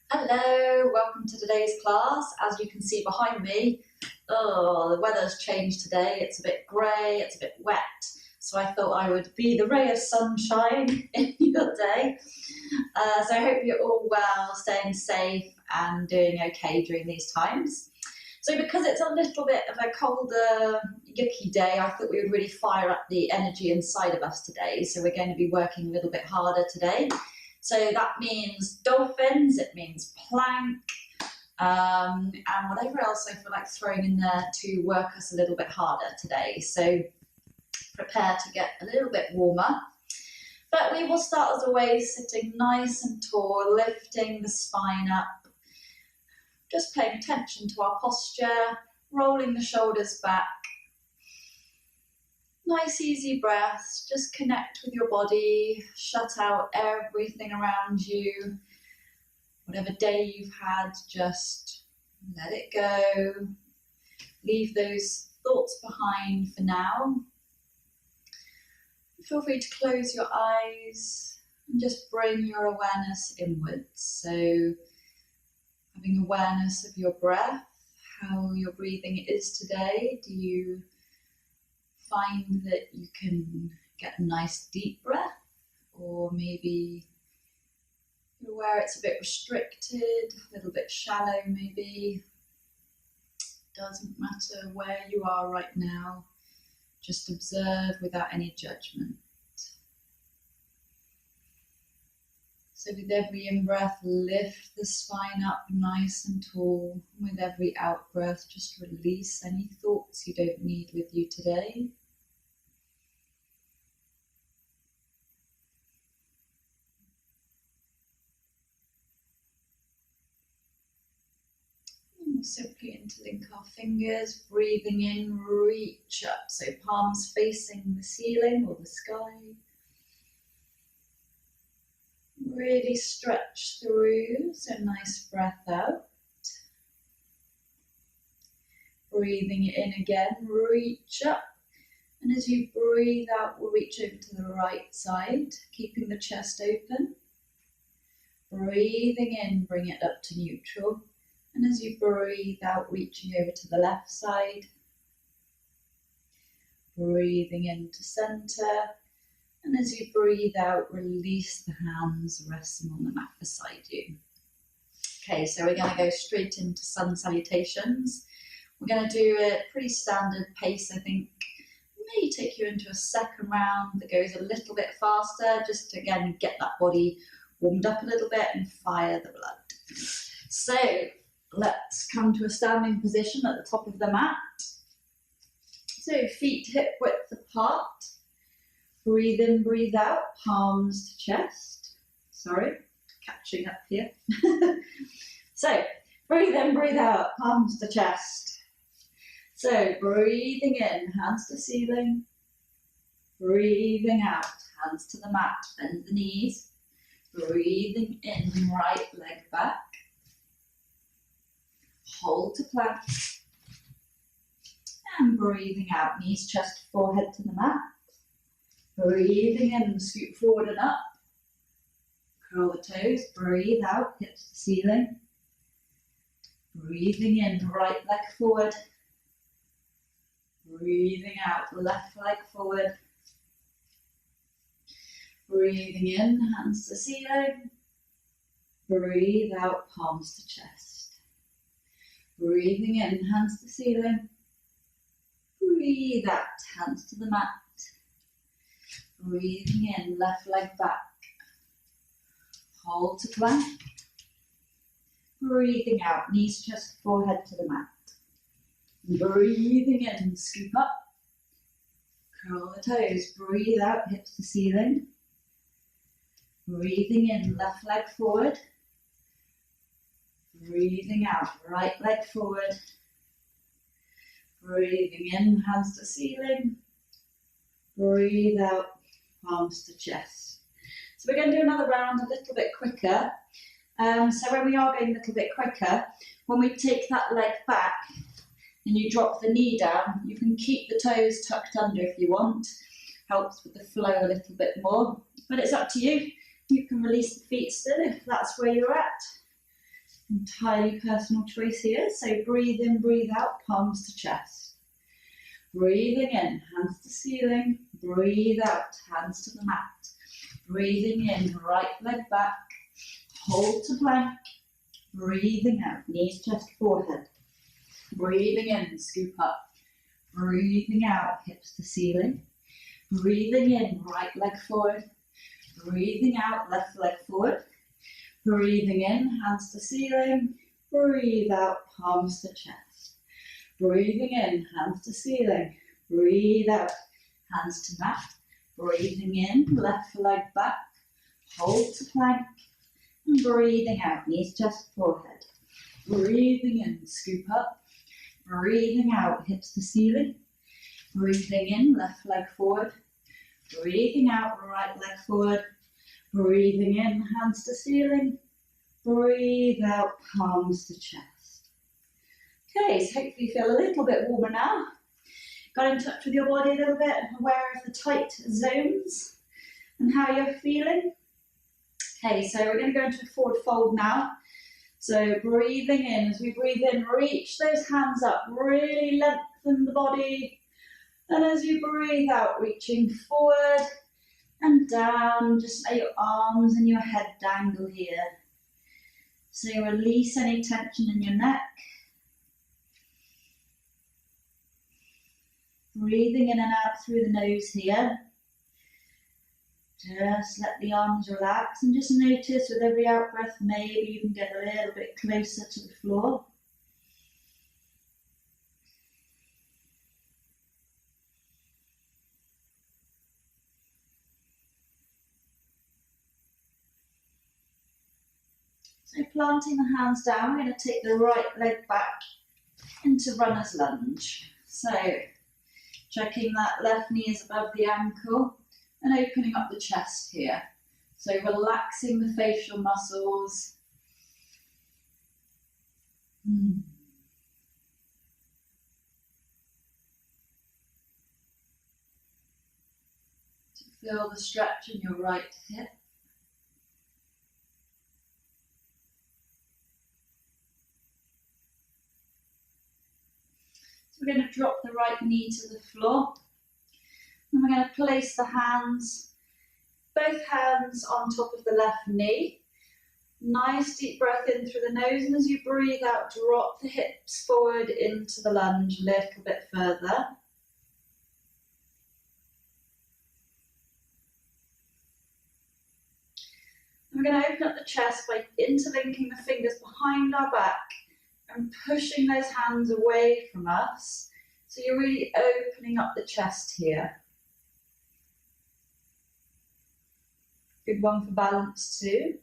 Hello, welcome to today's class. As you can see behind me, the weather's changed today. It's a bit grey, it's a bit wet. So I thought I would be the ray of sunshine in your day. So I hope you're all well, staying safe and doing okay during these times. So because it's a little bit of a colder, yucky day, I thought we would really fire up the energy inside of us today. So we're going to be working a little bit harder today. So that means dolphins, it means plank, and whatever else I feel like throwing in there to work us a little bit harder today. So prepare to get a little bit warmer. But we will start as always sitting nice and tall, lifting the spine up, just paying attention to our posture, rolling the shoulders back. Nice easy breaths, just connect with your body, shut out everything around you. Whatever day you've had, just let it go. Leave those thoughts behind for now. Feel free to close your eyes and just bring your awareness inwards. So having awareness of your breath, how your breathing is today. Do you find that you can get a nice deep breath, or maybe you're aware it's a bit restricted, a little bit shallow maybe? Doesn't matter where you are right now, just observe without any judgment. So with every in-breath, lift the spine up nice and tall. With every out-breath, just release any thoughts you don't need with you today. And we'll simply interlink our fingers, breathing in, reach up. So palms facing the ceiling or the sky. Really stretch through, so nice breath out. Breathing it in again, reach up. And as you breathe out, we'll reach over to the right side, keeping the chest open. Breathing in, bring it up to neutral. And as you breathe out, reaching over to the left side. Breathing into center. And as you breathe out, release the hands, rest them on the mat beside you. Okay, so we're going to go straight into sun salutations. We're going to do a pretty standard pace, I think. May take you into a second round that goes a little bit faster, just to again get that body warmed up a little bit and fire the blood. So let's come to a standing position at the top of the mat. So feet hip width apart. Breathe in, breathe out, palms to chest. Sorry, catching up here. So, breathe in, breathe out, palms to chest. So, breathing in, hands to ceiling. Breathing out, hands to the mat, bend the knees. Breathing in, right leg back. Hold to plank. And breathing out, knees, chest, forehead to the mat. Breathing in, scoot forward and up. Curl the toes, breathe out, hips to ceiling. Breathing in, right leg forward. Breathing out, left leg forward. Breathing in, hands to ceiling. Breathe out, palms to chest. Breathing in, hands to ceiling. Breathe out, hands to the mat. Breathing in, left leg back. Hold to plank. Breathing out, knees, chest, forehead to the mat. Breathing in, scoop up. Curl the toes, breathe out, hips to ceiling. Breathing in, left leg forward. Breathing out, right leg forward. Breathing in, hands to ceiling. Breathe out, palms to chest. So we're going to do another round a little bit quicker. So when we are going a little bit quicker, when we take that leg back and you drop the knee down, you can keep the toes tucked under if you want. Helps with the flow a little bit more, but it's up to you. You can release the feet still if that's where you're at. Entirely personal choice here. So breathe in, breathe out, palms to chest. Breathing in, hands to ceiling. Breathe out, hands to the mat. Breathing in, right leg back. Hold to plank. Breathing out, knees, chest, forehead. Breathing in, scoop up. Breathing out, hips to ceiling. Breathing in, right leg forward. Breathing out, left leg forward. Breathing in, hands to ceiling. Breathe out, palms to chest. Breathing in, hands to ceiling. Breathe out, hands to mat. Breathing in, left leg back. Hold to plank. And breathing out, knees, chest, forehead. Breathing in, scoop up. Breathing out, hips to ceiling. Breathing in, left leg forward. Breathing out, right leg forward. Breathing in, hands to ceiling. Breathe out, palms to chest. Okay, so hopefully you feel a little bit warmer now. Got in touch with your body a little bit, aware of the tight zones and how you're feeling. Okay, so we're going to go into a forward fold now. So breathing in, as we breathe in, reach those hands up, really lengthen the body. And as you breathe out, reaching forward and down, just let your arms and your head dangle here. So you release any tension in your neck. Breathing in and out through the nose here. Just let the arms relax and just notice with every out breath, maybe you can get a little bit closer to the floor. So planting the hands down, we're going to take the right leg back into runner's lunge. So checking that left knee is above the ankle and opening up the chest here. So relaxing the facial muscles. To feel the stretch in your right hip. So we're going to drop the right knee to the floor. And we're going to place the hands, both hands on top of the left knee. Nice deep breath in through the nose, and as you breathe out, drop the hips forward into the lunge a little bit further. And we're going to open up the chest by interlinking the fingers behind our back and pushing those hands away from us. So you're really opening up the chest here. Good one for balance too.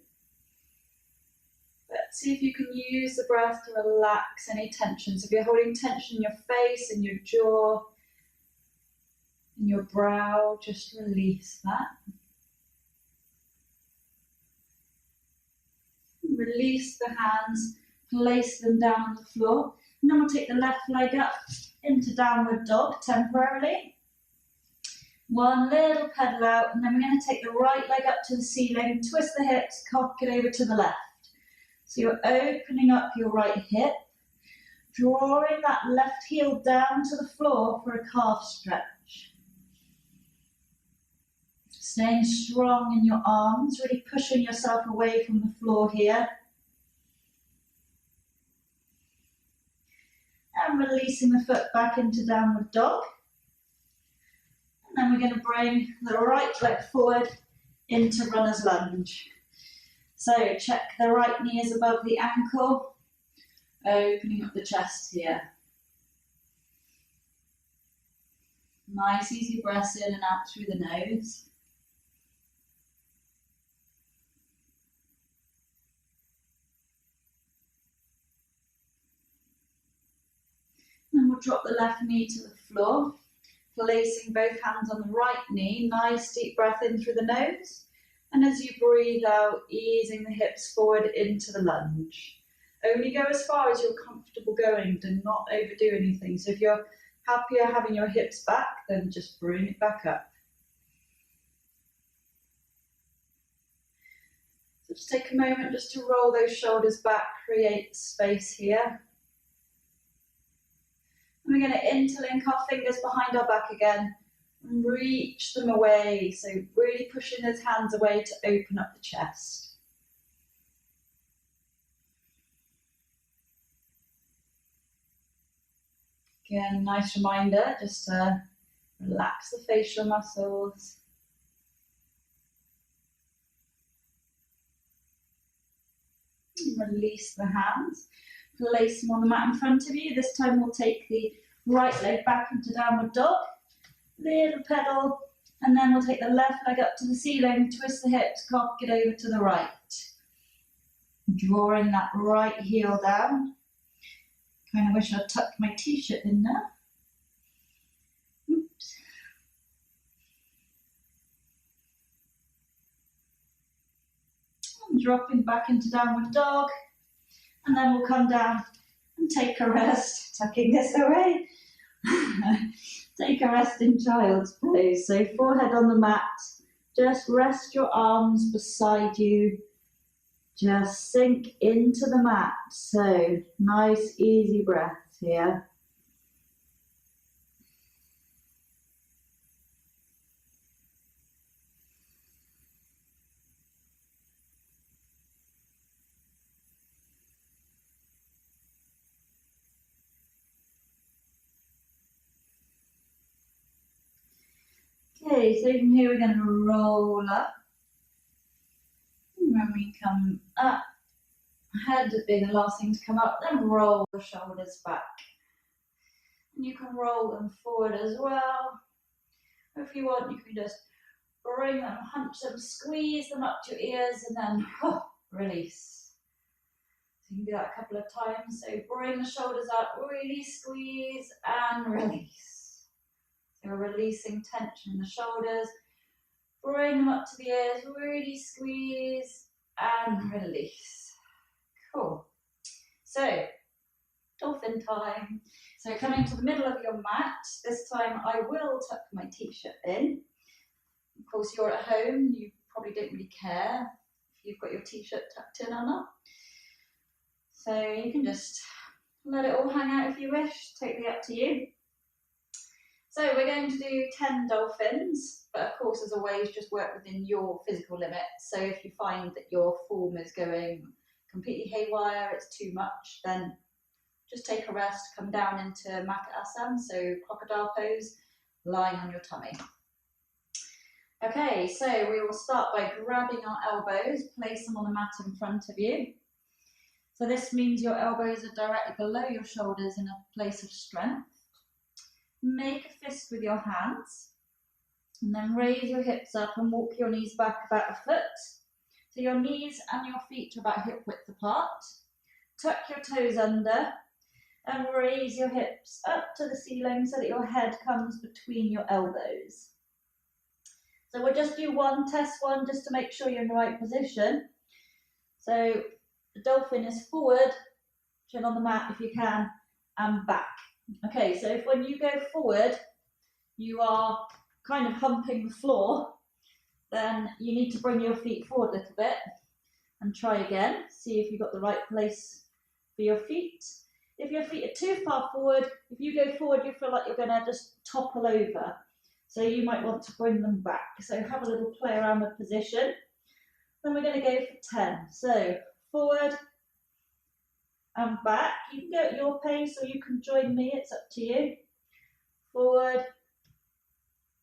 But see if you can use the breath to relax any tension. So if you're holding tension in your face, in your jaw, in your brow, just release that. Release the hands, place them down on the floor. And then we'll take the left leg up into downward dog temporarily. One little pedal out, and then we're going to take the right leg up to the ceiling, twist the hips, cock it over to the left. So you're opening up your right hip, drawing that left heel down to the floor for a calf stretch. Staying strong in your arms, really pushing yourself away from the floor here. And releasing the foot back into downward dog. And then we're going to bring the right leg forward into runner's lunge. So check the right knee is above the ankle, opening up the chest here. Nice easy breaths in and out through the nose. And we'll drop the left knee to the floor, placing both hands on the right knee. Nice deep breath in through the nose. And as you breathe out, easing the hips forward into the lunge. Only go as far as you're comfortable going. Do not overdo anything. So if you're happier having your hips back, then just bring it back up. So Just take a moment just to roll those shoulders back, create space here. And we're going to interlink our fingers behind our back again and reach them away. So really pushing those hands away to open up the chest. Again, nice reminder just to relax the facial muscles. Release the hands, place them on the mat in front of you. This time we'll take the right leg back into downward dog, little pedal, and then we'll take the left leg up to the ceiling, twist the hips, cock it over to the right. Drawing that right heel down. Kind of wish I'd tucked my t-shirt in there. Oops. Dropping back into downward dog, and then we'll come down and take a rest, tucking this away. Take a rest in child's pose. So forehead on the mat, just rest your arms beside you, just sink into the mat. So nice easy breath here. Okay, so from here we're going to roll up. And when we come up, head being the last thing to come up, then roll the shoulders back. And you can roll them forward as well. Or if you want, you can just bring them, hunch them, squeeze them up to your ears, and then release. So you can do that a couple of times. So bring the shoulders up, really squeeze and release. So we're releasing tension in the shoulders. Bring them up to the ears, really squeeze and release. Cool. So, dolphin time. So coming to the middle of your mat, this time I will tuck my t-shirt in. Of course, you're at home, you probably don't really care if you've got your t-shirt tucked in or not. So you can just let it all hang out if you wish, totally up to you. So we're going to do 10 dolphins, but of course, as always, just work within your physical limits. So if you find that your form is going completely haywire, it's too much, then just take a rest, come down into Makasana, so crocodile pose, lying on your tummy. Okay, so we will start by grabbing our elbows, place them on the mat in front of you. So this means your elbows are directly below your shoulders in a place of strength. Make a fist with your hands, and then raise your hips up and walk your knees back about a foot. So your knees and your feet are about hip width apart. Tuck your toes under and raise your hips up to the ceiling so that your head comes between your elbows. So we'll just do one, test one, just to make sure you're in the right position. So the dolphin is forward, chin on the mat if you can, and back. Okay, so if when you go forward, you are kind of humping the floor, then you need to bring your feet forward a little bit and try again. See if you've got the right place for your feet. If your feet are too far forward, if you go forward, you feel like you're going to just topple over. So you might want to bring them back. So have a little play around with position. Then we're going to go for 10. So forward and back. You can go at your pace or you can join me, it's up to you. Forward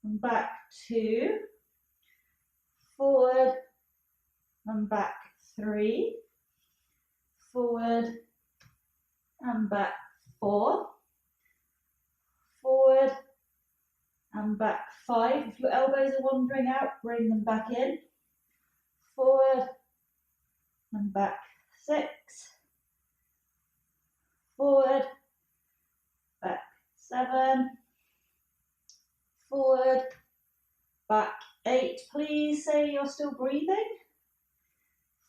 and back 2. Forward and back 3. Forward and back 4. Forward and back 5. If your elbows are wandering out, bring them back in. Forward and back 6. Forward, back 7. Forward, back 8. Please say you're still breathing.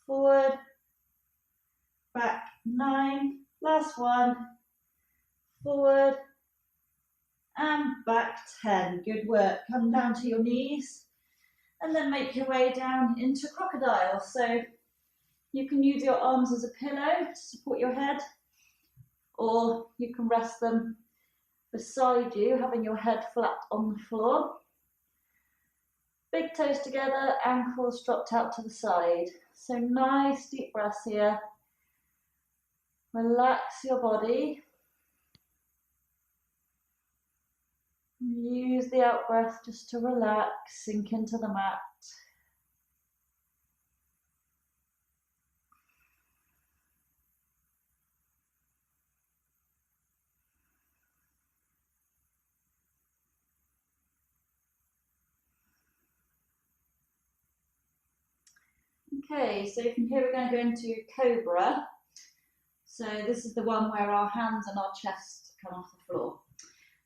Forward, back 9. Last one. Forward and back 10. Good work. Come down to your knees and then make your way down into crocodile. So You can use your arms as a pillow to support your head, or you can rest them beside you, having your head flat on the floor. Big toes together, ankles dropped out to the side. So nice deep breaths here. Relax your body. Use the out breath just to relax, sink into the mat. Okay, so from here we're going to go into Cobra. So this is the one where our hands and our chest come off the floor.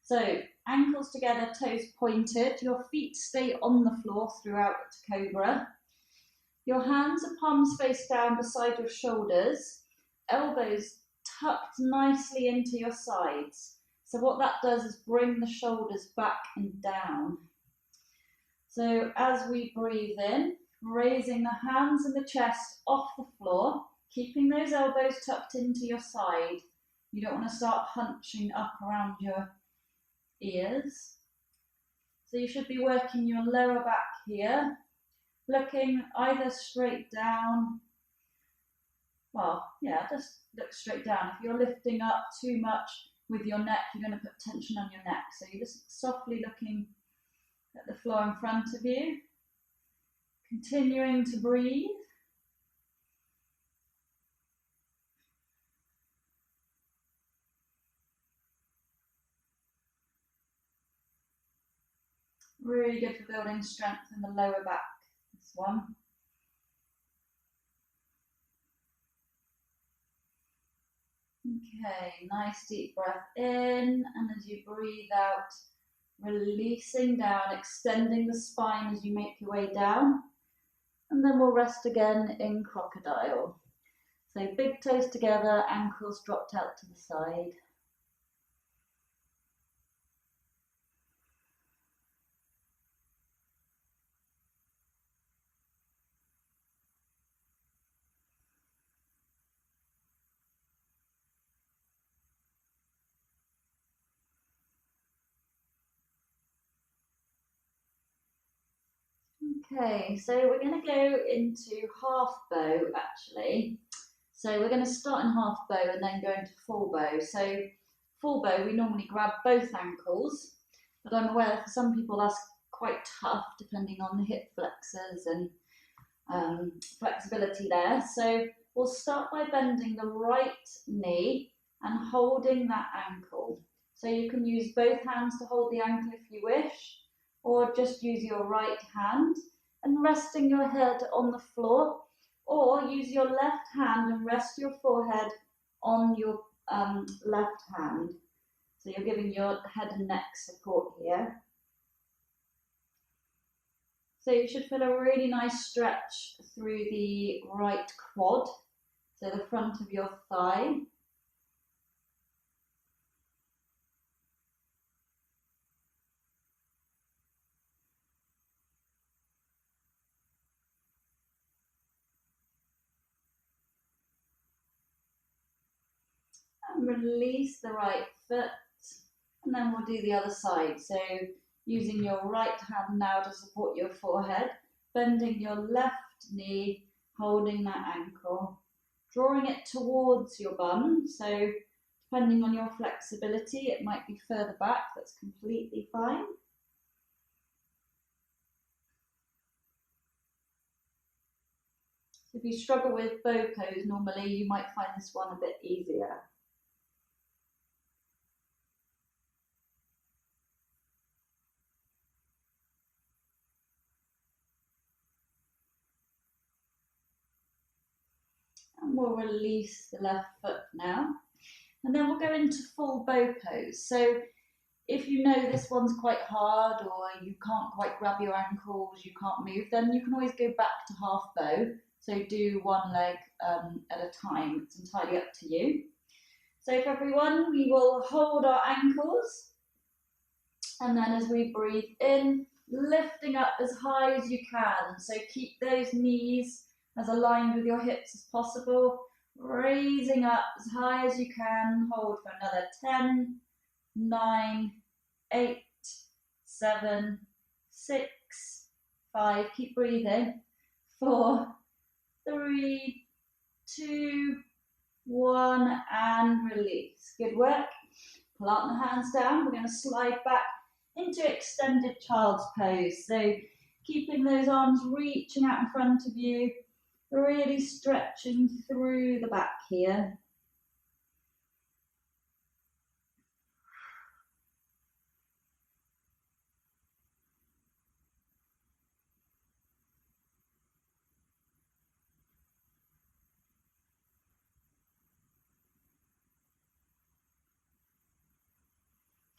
So ankles together, toes pointed, your feet stay on the floor throughout Cobra. Your hands are palms face down beside your shoulders, elbows tucked nicely into your sides. So what that does is bring the shoulders back and down. So as we breathe in, raising the hands and the chest off the floor, keeping those elbows tucked into your side. You don't want to start hunching up around your ears. So you should be working your lower back here, looking either straight down. Well, yeah, just look straight down. If you're lifting up too much with your neck, you're going to put tension on your neck. So you're just softly looking at the floor in front of you, continuing to breathe. Really good for building strength in the lower back, this one. Okay, nice deep breath in, and as you breathe out, releasing down, extending the spine as you make your way down. And then we'll rest again in crocodile. So big toes together, ankles dropped out to the side. Okay, so we're going to go into half bow actually. So we're going to start in half bow and then go into full bow. So full bow, we normally grab both ankles, but I'm aware that for some people that's quite tough depending on the hip flexors and flexibility there. So we'll start by bending the right knee and holding that ankle. So you can use both hands to hold the ankle if you wish, or just use your right hand and resting your head on the floor, or use your left hand and rest your forehead on your left hand. So you're giving your head and neck support here. So you should feel a really nice stretch through the right quad, so the front of your thigh. And release the right foot, and then we'll do the other side. So using your right hand now to support your forehead, bending your left knee, holding that ankle, drawing it towards your bum. So depending on your flexibility, it might be further back, that's completely fine. So if you struggle with bow pose normally, you might find this one a bit easier. And we'll release the left foot now. And then we'll go into full bow pose. So if you know this one's quite hard, or you can't quite grab your ankles, you can't move, then you can always go back to half bow. So do one leg at a time. It's entirely up to you. So for everyone, we will hold our ankles. And then as we breathe in, lifting up as high as you can. So keep those knees as aligned with your hips as possible. Raising up as high as you can. Hold for another 10, 9, 8, 7, 6, 5. Keep breathing. 4, 3, 2, 1, and release. Good work. Plant the hands down. We're going to slide back into extended child's pose. So keeping those arms reaching out in front of you, really stretching through the back here.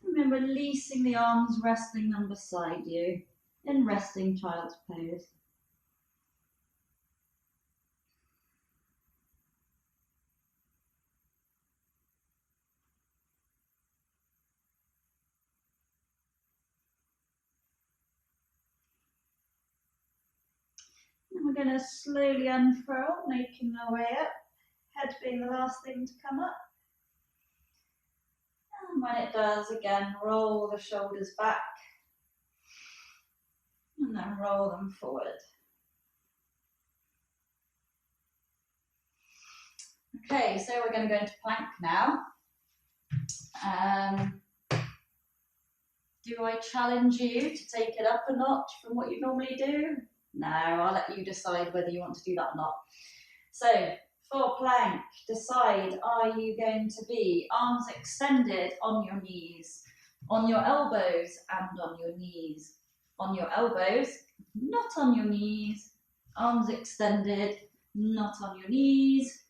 And then releasing the arms, resting them beside you in resting child's pose. And we're going to slowly unfurl, making our way up, head being the last thing to come up. And when it does, again, roll the shoulders back and then roll them forward. Okay, so we're going to go into plank now. Do I challenge you to take it up a notch from what you normally do? No, I'll let you decide whether you want to do that or not. So, for plank, decide, are you going to be arms extended on your knees, on your elbows and on your knees? On your elbows, not on your knees, arms extended, not on your knees.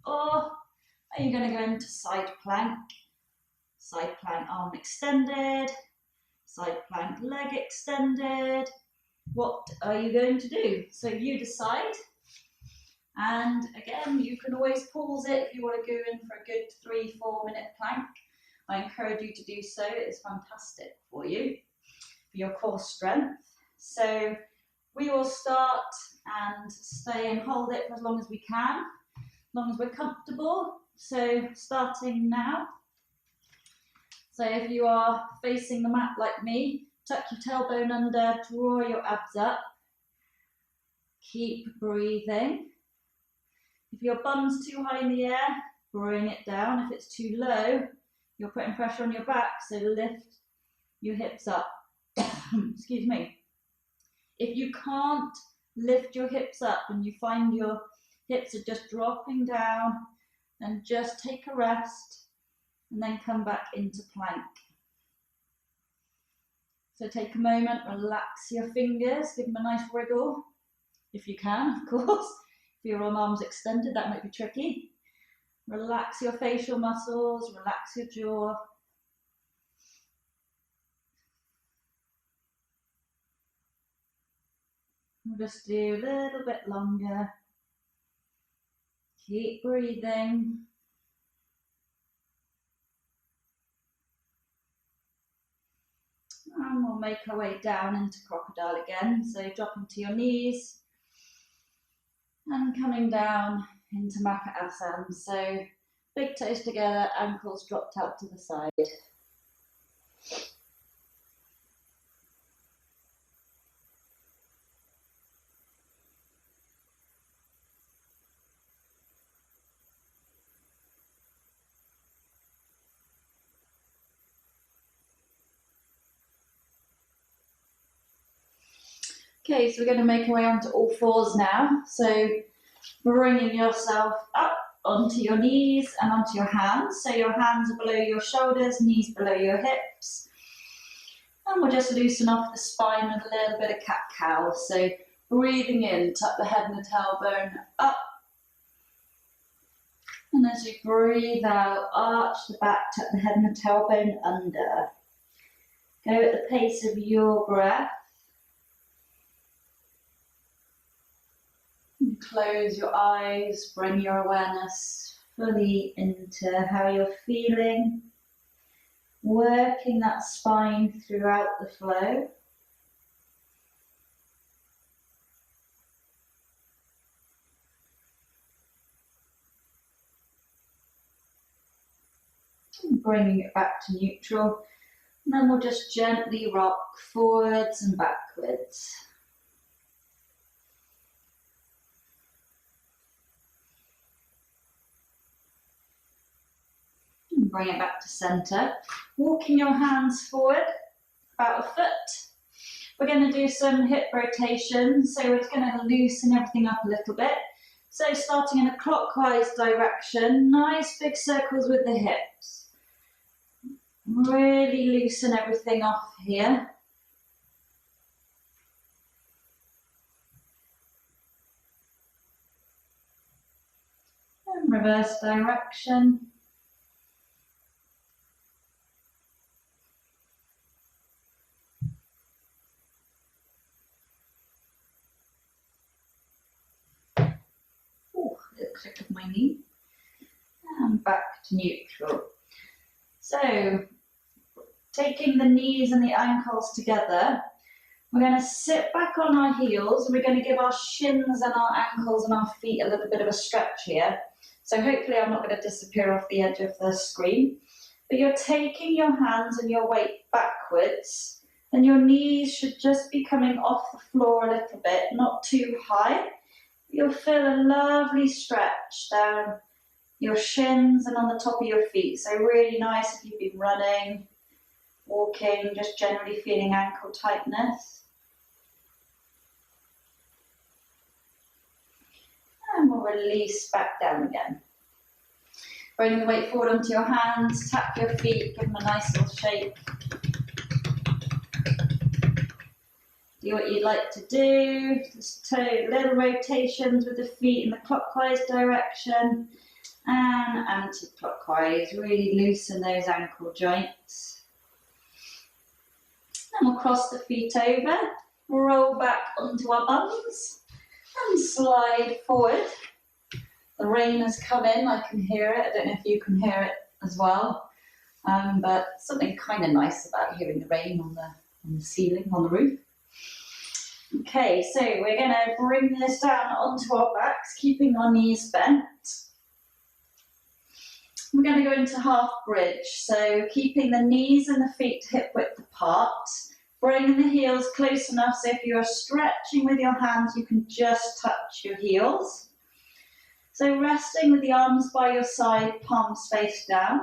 Or are you going to go into side plank, arm extended, side plank, leg extended? What are you going to do? So you decide. And again, you can always pause it if you want to go in for a good 3-4 minute plank. I encourage you to do so. It's fantastic for you, for your core strength. So we will start and stay and hold it for as long as we can, as long as we're comfortable. So starting now. So if you are facing the mat like me, tuck your tailbone under, draw your abs up. Keep breathing. If your bum's too high in the air, bring it down. If it's too low, you're putting pressure on your back, so lift your hips up. Excuse me. If you can't lift your hips up and you find your hips are just dropping down, then just take a rest and then come back into plank. So take a moment, relax your fingers, give them a nice wriggle, if you can, of course. If your arms extended, that might be tricky. Relax your facial muscles, relax your jaw. We'll just do a little bit longer. Keep breathing. And we'll make our way down into crocodile again. So dropping to your knees and coming down into Makasana. So big toes together, ankles dropped out to the side. Okay, so we're going to make our way onto all fours now. So bringing yourself up onto your knees and onto your hands. So your hands are below your shoulders, knees below your hips. And we'll just loosen off the spine with a little bit of cat-cow. So breathing in, tuck the head and the tailbone up. And as you breathe out, arch the back, tuck the head and the tailbone under. Go at the pace of your breath. Close your eyes, bring your awareness fully into how you're feeling, working that spine throughout the flow. Bringing it back to neutral. And then we'll just gently rock forwards and backwards. And bring it back to centre. Walking your hands forward about a foot. We're going to do some hip rotations, so we're going to loosen everything up a little bit. So starting in a clockwise direction, nice big circles with the hips. Really loosen everything off here. And reverse direction. Oh, a little click of my knee. And back to neutral. So, taking the knees and the ankles together, we're going to sit back on our heels and we're going to give our shins and our ankles and our feet a little bit of a stretch here. So hopefully I'm not going to disappear off the edge of the screen. But you're taking your hands and your weight backwards, and your knees should just be coming off the floor a little bit, not too high. You'll feel a lovely stretch down your shins and on the top of your feet. So really nice if you've been running, walking, just generally feeling ankle tightness. And we'll release back down again. Bring the weight forward onto your hands, tap your feet, give them a nice little shake. Do what you'd like to do. Just little rotations with the feet in the clockwise direction and anti-clockwise. Really loosen those ankle joints. And we'll cross the feet over, roll back onto our bums and slide forward. The rain has come in, I can hear it. I don't know if you can hear it as well, but something kind of nice about hearing the rain on the ceiling, on the roof. Okay, so we're going to bring this down onto our backs, keeping our knees bent. We're going to go into half bridge, so keeping the knees and the feet hip width apart, bringing the heels close enough so if you are stretching with your hands, you can just touch your heels. So resting with the arms by your side, palms face down.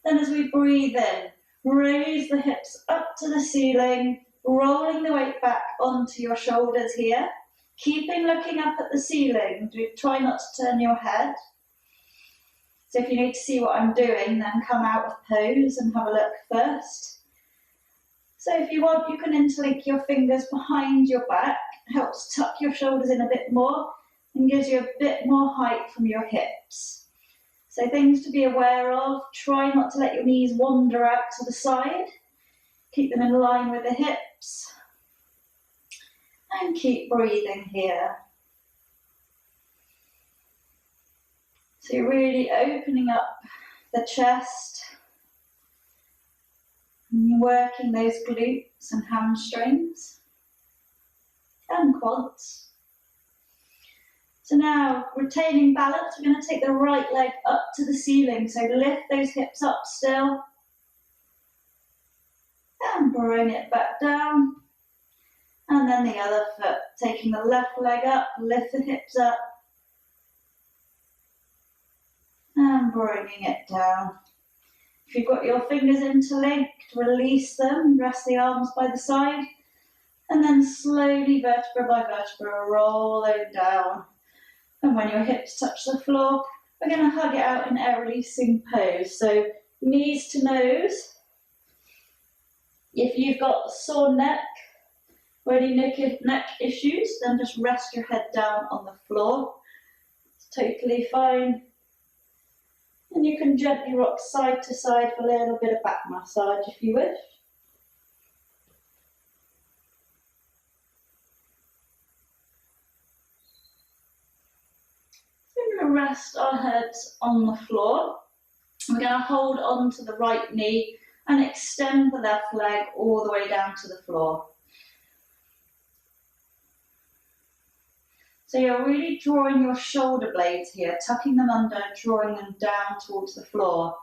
Then as we breathe in, raise the hips up to the ceiling, rolling the weight back onto your shoulders here, keeping looking up at the ceiling. Try not to turn your head. So if you need to see what I'm doing, then come out of pose and have a look first. So if you want, you can interlink your fingers behind your back, helps tuck your shoulders in a bit more and gives you a bit more height from your hips. So things to be aware of, try not to let your knees wander out to the side. Keep them in line with the hips. And keep breathing here. So you're really opening up the chest. And you're working those glutes and hamstrings and quads. So now, retaining balance, we're going to take the right leg up to the ceiling. So lift those hips up still. And bring it back down. And then the other foot, taking the left leg up, lift the hips up. And bringing it down. If you've got your fingers interlinked, release them, rest the arms by the side. And then slowly, vertebra by vertebra, roll them down. And when your hips touch the floor, we're going to hug it out in air releasing pose. So knees to nose. If you've got a sore neck or any neck issues, then just rest your head down on the floor. It's totally fine. And you can gently rock side to side for a little bit of back massage if you wish. We're going to rest our heads on the floor. We're going to hold on to the right knee and extend the left leg all the way down to the floor. So you're really drawing your shoulder blades here, tucking them under, drawing them down towards the floor.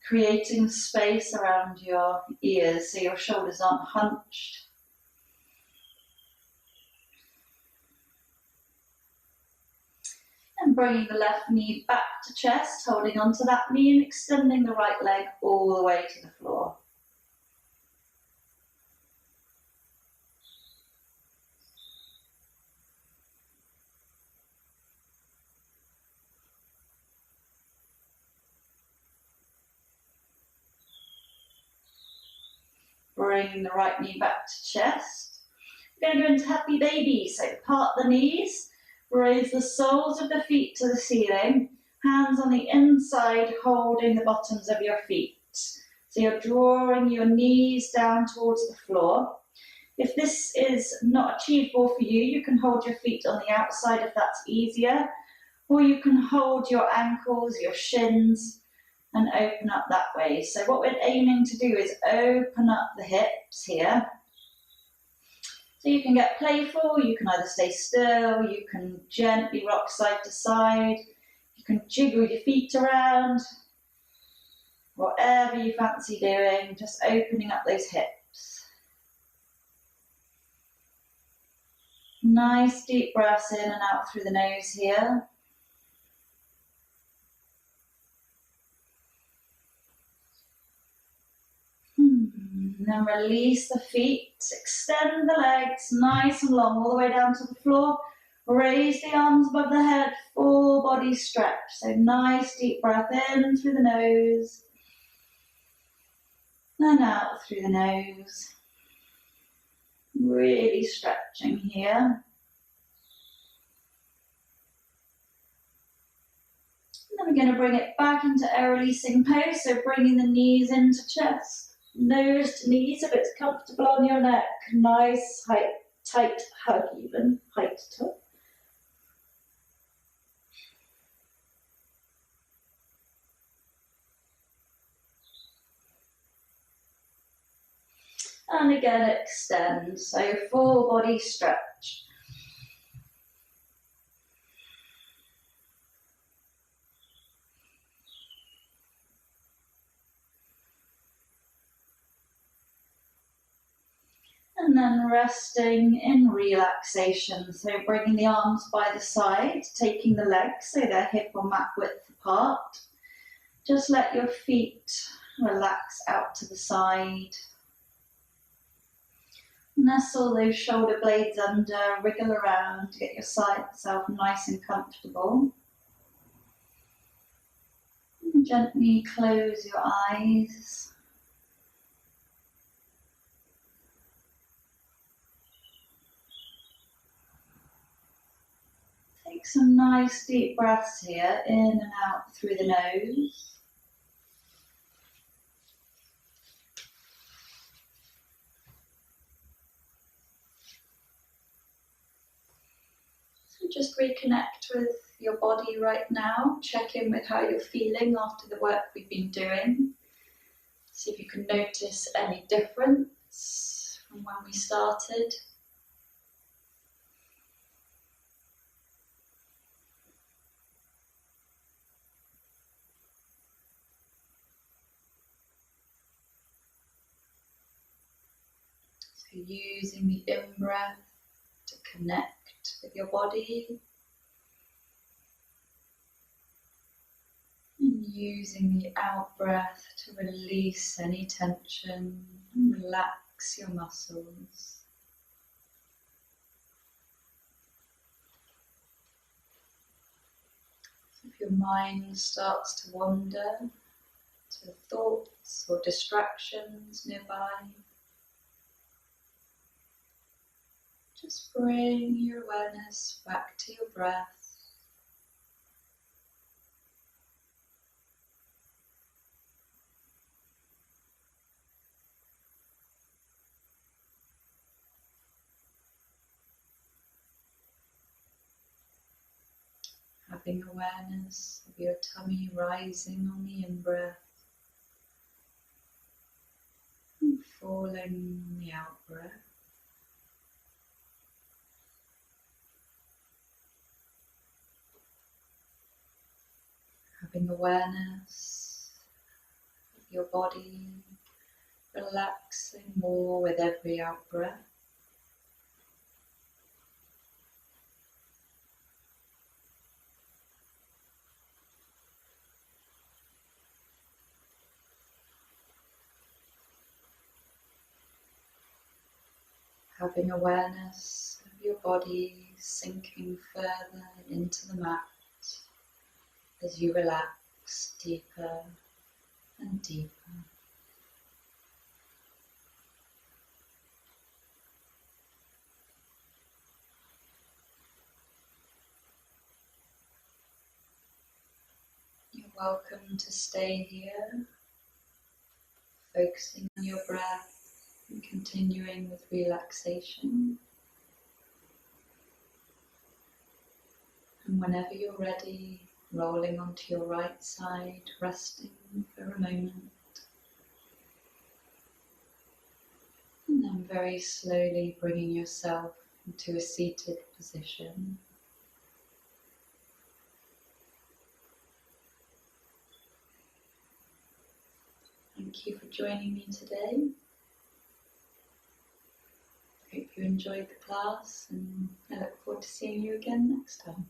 creating space around your ears so your shoulders aren't hunched. And bringing the left knee back to chest, holding onto that knee and extending the right leg all the way to the floor. Bringing the right knee back to chest. We're going to go into happy baby, so part the knees, raise the soles of the feet to the ceiling, hands on the inside holding the bottoms of your feet. So you're drawing your knees down towards the floor. If this is not achievable for you, you can hold your feet on the outside if that's easier, or you can hold your ankles, your shins, and open up that way. So what we're aiming to do is open up the hips here. So you can get playful, you can either stay still, you can gently rock side to side, you can jiggle your feet around, whatever you fancy doing, just opening up those hips. Nice deep breaths in and out through the nose here. And then release the feet, extend the legs nice and long all the way down to the floor. Raise the arms above the head, full body stretch. So nice deep breath in through the nose and out through the nose. Really stretching here. And then we're going to bring it back into air releasing pose, so bringing the knees into chest. Nose to knees if it's comfortable on your neck. Nice tight hug even, height to. And again extend, so full body stretch. And then resting in relaxation, so bringing the arms by the side, taking the legs so they're hip or mat width apart. Just let your feet relax out to the side. Nestle those shoulder blades under, wriggle around to get yourself nice and comfortable. And gently close your eyes. Take some nice deep breaths here, in and out through the nose. So just reconnect with your body right now. Check in with how you're feeling after the work we've been doing. See if you can notice any difference from when we started. So using the in-breath to connect with your body, and using the out-breath to release any tension and relax your muscles. So if your mind starts to wander to thoughts or distractions nearby, just bring your awareness back to your breath. Having awareness of your tummy rising on the in-breath and falling on the out-breath. Having awareness of your body, relaxing more with every out breath. Having awareness of your body sinking further into the mat as you relax deeper and deeper. You're welcome to stay here, focusing on your breath and continuing with relaxation. And whenever you're ready, rolling onto your right side, resting for a moment. And then very slowly bringing yourself into a seated position. Thank you for joining me today. Hope you enjoyed the class, and I look forward to seeing you again next time.